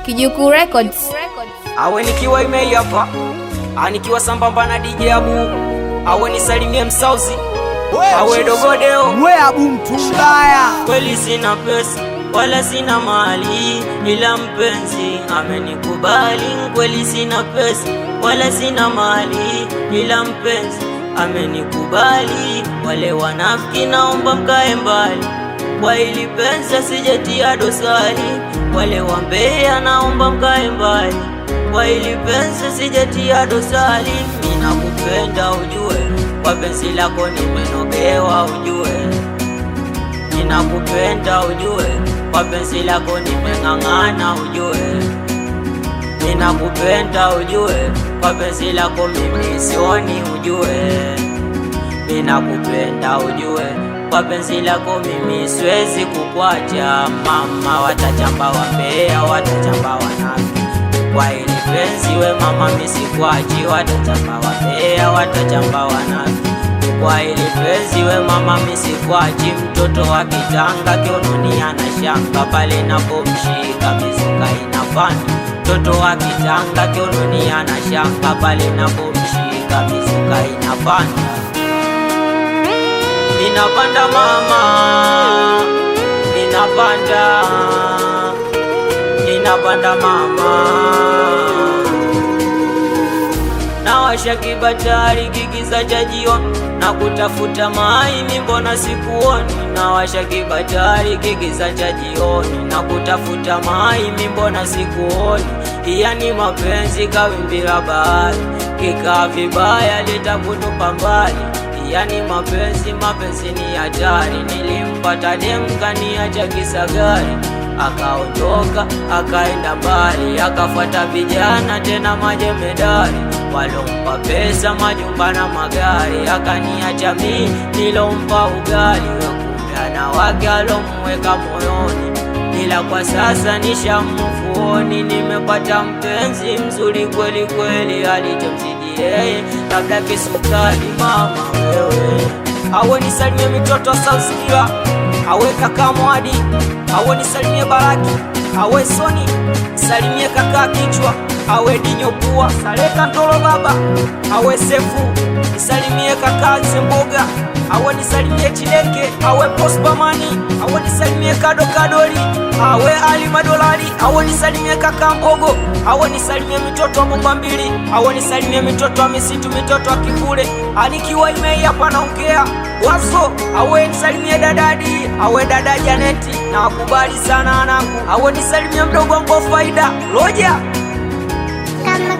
Kijuku Records. Awe nikiwa imei hapa, nikiwa sambamba na DJ Abu. Awe nisalimie Msauzi, awe dogodeo, we Abu Mtumbaya. Kweli sina pesa wala sina mali, ila mpenzi amenikubali. Kweli sina pesa wala sina mali, ila mpenzi amenikubali. Wale wanafiki naomba mkae mbali, kwa hili penzi sijatia dosari. Wale wambea naomba mkae mbali, kwa hili penzi sijatia dosari. Mimi nakupenda ujue, kwa penzi lako nimenogewa ujue. Mimi nakupenda ujue, kwa penzi lako nimeng'ang'ana ujue. Mimi nakupenda ujue, kwa penzi lako mimi sioni ujue. Mimi nakupenda ujue, kwa penzi lako mimi siwezi kukuacha mama. Watachamba wambea, watachamba wanafiki, kwa hili penzi we mama mimi sikuachi. Watachamba wambea, watachamba wanafiki, kwa hili penzi we mama mimi sikuachi. Mtoto wa kitanga kiunoni anashanga, pale napomshika mizuka inapanda. Mtoto wa kitanga kiunoni anashanga, pale napomshika mizuka inapanda. Inapanda mama, inapanda, inapanda mama. Nawasha kibatari kigiza cha jioni, na kutafuta maini mbona sikuoni. Nawasha kibatari kigiza cha jioni, na kutafuta maini mbona sikuoni. Yani mapenzi kawimbi la bahari, kikaa vibaya litakutupa mbali. Yani mapenzi ni hatari, nilimpata demkaniacha kisagari. Akaondoka akaenda mbali, akafuata vijana tena majemedari, walompa pesa majumba na magari. Akaniacha mimi nilompa ugali, wekumbana wake alomweka moyoni. Ila kwa sasa nishamufuoni, nimepata mpenzi mzuri kweli kweli, alichomzidi yeye labda kisukari. Mama wewe, awe nisalimie mitoto Sausikia, awe kaka Mwadi, awe nisalimie Baraki, awe Soni, salimie kaka Kichwa, awe Dinyopua, Saleka Ndolo baba, awe Sefu, nisalimie kaka Zemboga, awe nisalimie Chideke, awe Postbamani, awe nisalimie Kado Kadoli, awe Ali Madolari, awe nisalimie kaka Mbogo, awe nisalimie mitoto wa Bomba Mbili, awe nisalimie mitoto wa Misitu, mitoto wa Kivule. Anikiwa imei hapa naongea Waso, awe nisalimie dadadi, awe dada Janeti, na wakubali sana anangu. Awe nisalimie mdogo wangu Faida Roja. Kama